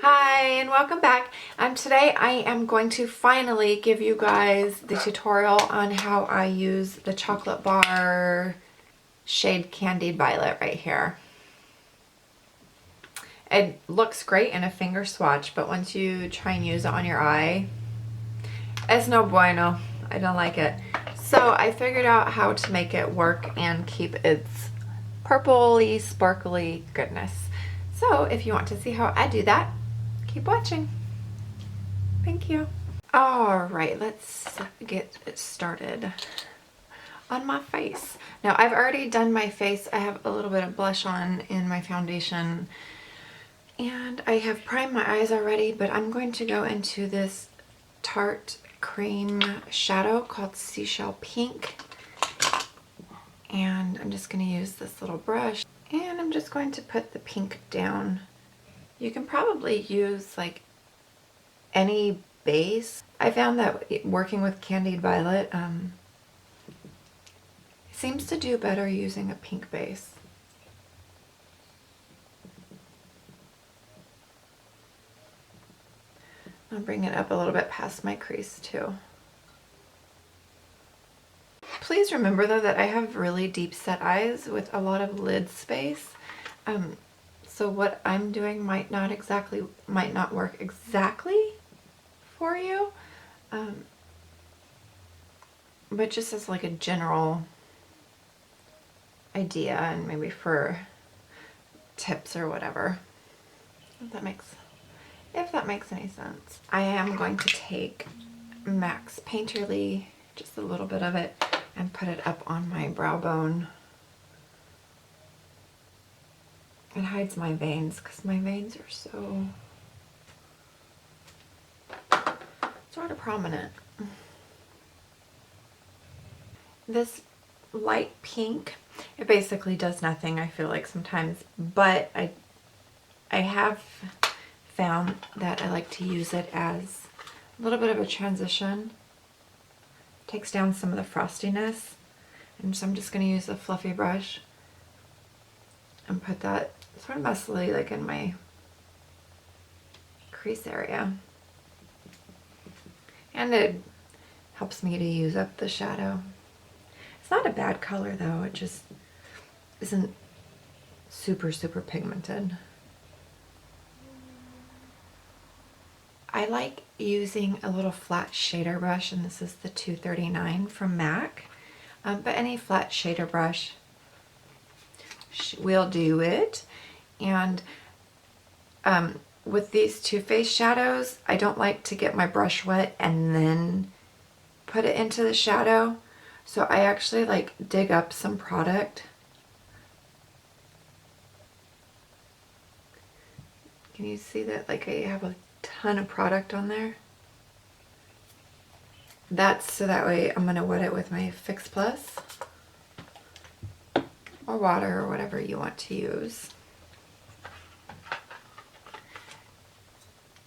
Hi and welcome back. Today I am going to finally give you guys the tutorial on how I use the chocolate bar shade Candied Violet right here. It looks great in a finger swatch, but once you try and use it on your eye, it's no bueno. I don't like it. So I figured out how to make it work and keep its purpley, sparkly goodness. So if you want to see how I do that, keep watching. Thank you. All right, let's get it started on my face. Now I've already done my face. I have a little bit of blush on in my foundation and I have primed my eyes already, but I'm going to go into this Tarte cream shadow called Seashell Pink, and I'm just going to use this little brush and I'm just going to put the pink down. You can probably use like any base. I found that working with Candied Violet seems to do better using a pink base. I'll bring it up a little bit past my crease too. Please remember though that I have really deep set eyes with a lot of lid space. So what I'm doing might not work exactly for you, but just as like a general idea and maybe for tips or whatever, if that makes any sense. I am going to take MAC's Painterly, just a little bit of it, and put it up on my brow bone. It hides my veins because my veins are so sort of prominent. This light pink, it basically does nothing, I feel like sometimes, but I have found that I like to use it as a little bit of a transition. Takes down some of the frostiness, and so I'm just going to use a fluffy brush and put that sort of messily like in my crease area. And it helps me to use up the shadow. It's not a bad color though, it just isn't super pigmented. I like using a little flat shader brush, and this is the 239 from MAC, but any flat shader brush will do it. And with these TooFaced shadows, I don't like to get my brush wet and then put it into the shadow, so I actually like dig up some product. Can you see that? Like I have a ton of product on there. That's so that way I'm going to wet it with my Fix Plus or water or whatever you want to use.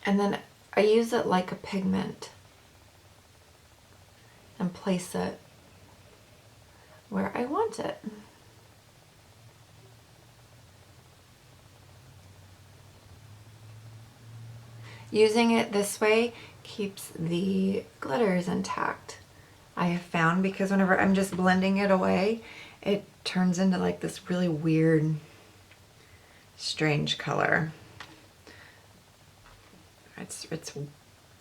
And then I use it like a pigment and place it where I want it. Using it this way keeps the glitters intact, I have found, because whenever I'm just blending it away, it turns into like this really weird, strange color. This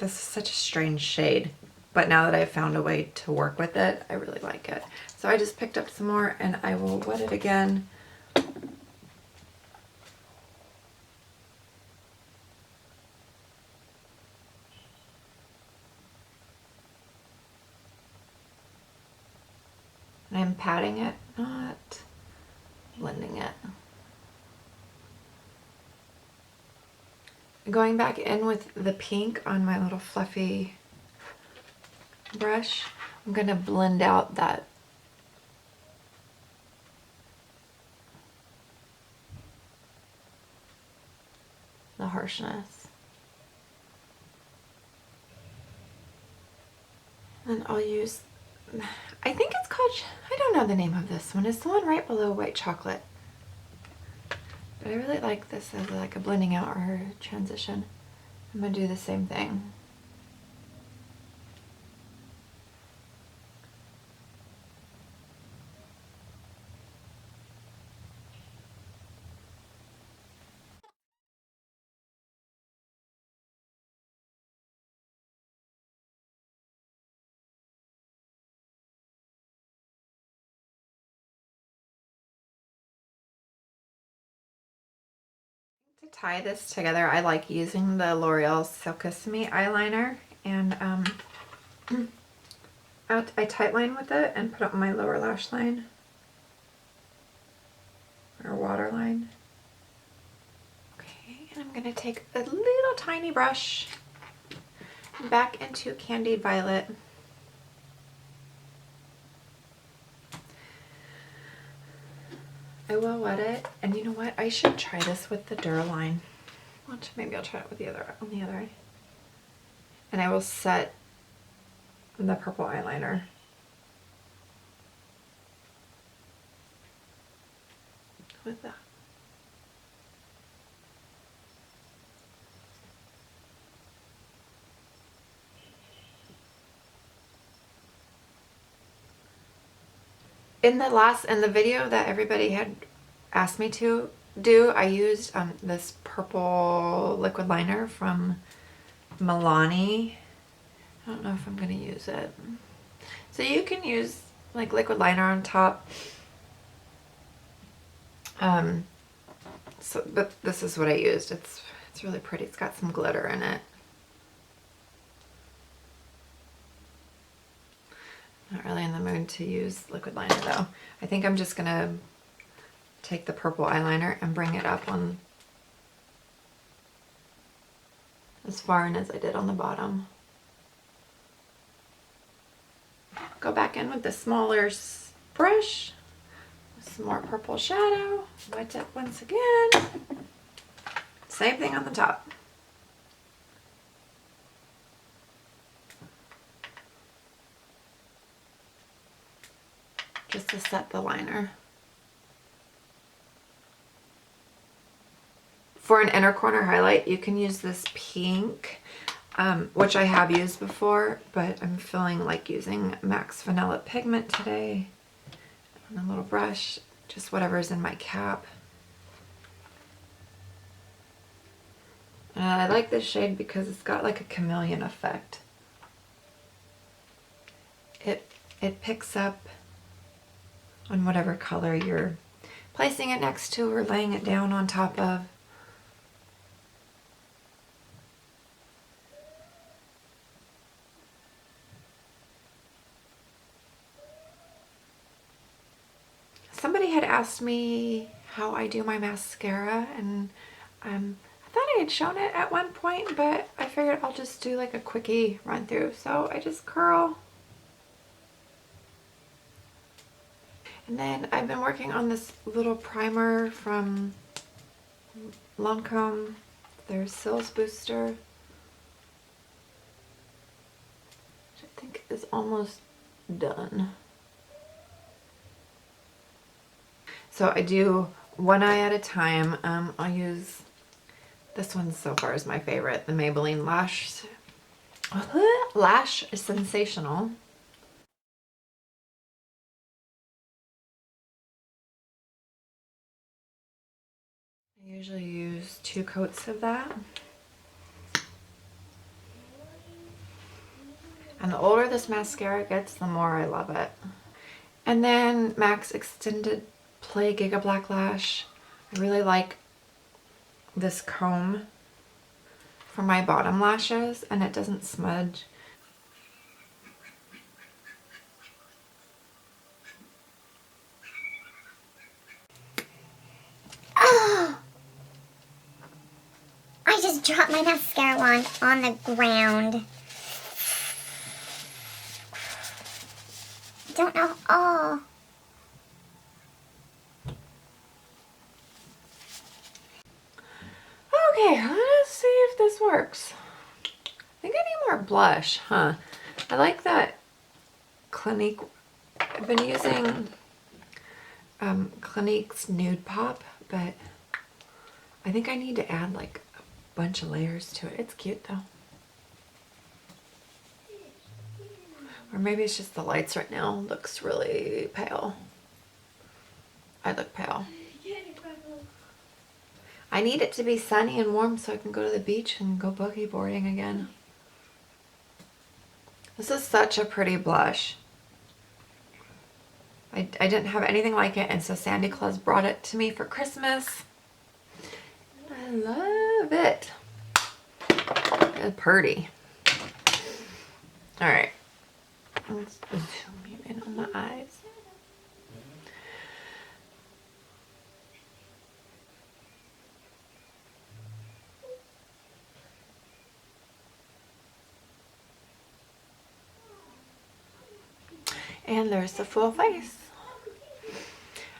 is such a strange shade, but now that I've found a way to work with it, I really like it. So I just picked up some more and I will wet it again. And I'm patting it, not blending it. Going back in with the pink on my little fluffy brush, I'm going to blend out that the harshness. And I'll use, I think it's called, I don't know the name of this one. It's the one right below White Chocolate. But I really like this as like a blending out or transition. I'm going to do the same thing. To tie this together, I like using the Loreal Silkissimee eyeliner, and I tightline with it and put it on my lower lash line or waterline. Okay, and I'm gonna take a little tiny brush back into Candied Violet. I will wet it, and you know what? I should try this with the Duraline. Maybe I'll try it with the other on the other eye. And I will set the purple eyeliner. With that. In the video that everybody had asked me to do, I used this purple liquid liner from Milani. I don't know if I'm gonna use it. So you can use like liquid liner on top. But this is what I used. It's really pretty. It's got some glitter in it. Not really in the mood to use liquid liner though. I think I'm just gonna take the purple eyeliner and bring it up on as far in as I did on the bottom. Go back in with the smaller brush, with some more purple shadow, wet it once again. Same thing on the top. Just to set the liner. For an inner corner highlight, you can use this pink, which I have used before, but I'm feeling like using MAC's Vanilla Pigment today. And a little brush, just whatever's in my cap. And I like this shade because it's got like a chameleon effect. It picks up on whatever color you're placing it next to or laying it down on top of. Somebody had asked me how I do my mascara, and I thought I had shown it at one point, but I figured I'll just do like a quickie run through. So I just curl. And then I've been working on this little primer from Lancome, their Sills Booster, which I think is almost done. So I do one eye at a time. I'll use, this one so far is my favorite, the Maybelline Lash Sensational. I usually use 2 coats of that. And the older this mascara gets, the more I love it. And then MAC's Extended Play Gigablack Lash. I really like this comb for my bottom lashes, and it doesn't smudge. Oh! I just dropped my mascara wand on the ground. I don't know. Oh. Okay, let's see if this works. I think I need more blush, huh? I like that Clinique. I've been using Clinique's Nude Pop, but I think I need to add like bunch of layers to it. It's cute though. Or maybe it's just the lights right now. Looks really pale. I look pale. I need it to be sunny and warm so I can go to the beach and go boogie boarding again. This is such a pretty blush. I didn't have anything like it, and so Santa Claus brought it to me for Christmas. I love it. It's pretty. Alright. Let's zoom in on my eyes. And there's the full face.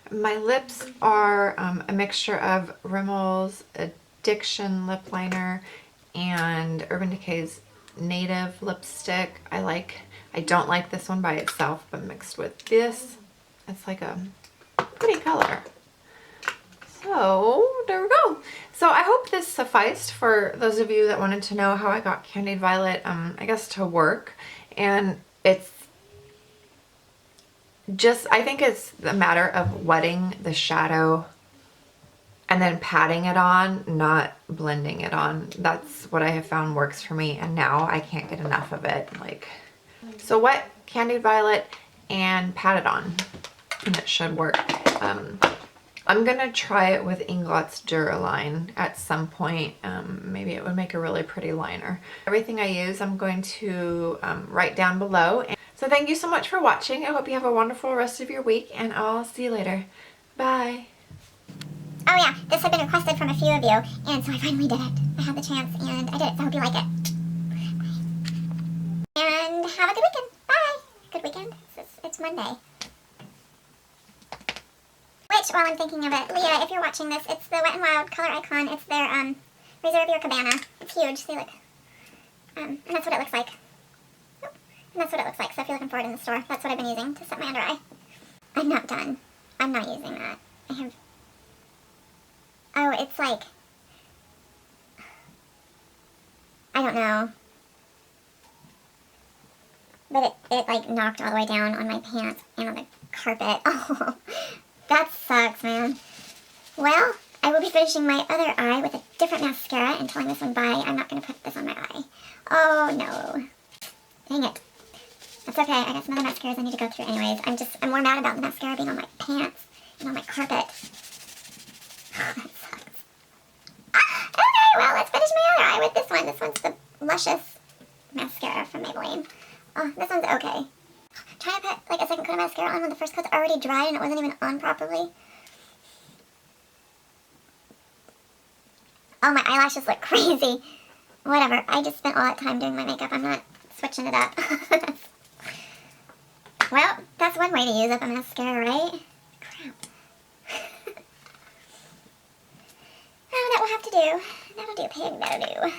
My lips are a mixture of Rimmel's Addiction lip liner and Urban Decay's Native lipstick. I don't like this one by itself, but mixed with this, it's like a pretty color. So there we go. So I hope this sufficed for those of you that wanted to know how I got Candied Violet, I guess, to work. And it's just, I think it's a matter of wetting the shadow and then patting it on, not blending it on. That's what I have found works for me, and now I can't get enough of it. Like, so wet Candied Violet and pat it on, and it should work. I'm gonna try it with Ingot's Duraline at some point. Maybe it would make a really pretty liner. Everything I use I'm going to write down below. So thank you so much for watching. I hope you have a wonderful rest of your week, and I'll see you later. Bye. Oh yeah, this had been requested from a few of you, and so I finally did it. I had the chance, and I did it, so I hope you like it. And have a good weekend. Bye. Good weekend. It's Monday. Which, while I'm thinking of it, Leah, if you're watching this, it's the Wet n Wild color icon. It's their Reserve Your Cabana. It's huge. See, look. And that's what it looks like. And that's what it looks like, so if you're looking for it in the store, that's what I've been using to set my under eye. I'm not done. I'm not using that. I have... Oh, it's like... I don't know. But it like knocked all the way down on my pants and on the carpet. Oh, that sucks, man. Well, I will be finishing my other eye with a different mascara and telling this one bye. I'm not going to put this on my eye. Oh, no. Dang it. That's okay, I got some other mascaras I need to go through anyways. I'm more mad about the mascara being on my pants and on my carpet. That sucks. Okay, well, let's finish my other eye with this one. This one's the Luscious mascara from Maybelline. Oh, this one's okay. Trying to put like a second coat of mascara on when the first coat's already dried and it wasn't even on properly. Oh, my eyelashes look crazy. Whatever, I just spent all that time doing my makeup. I'm not switching it up. Well, that's one way to use up a mascara, right? Crap. Oh, that will have to do. That'll do, pig, that'll do.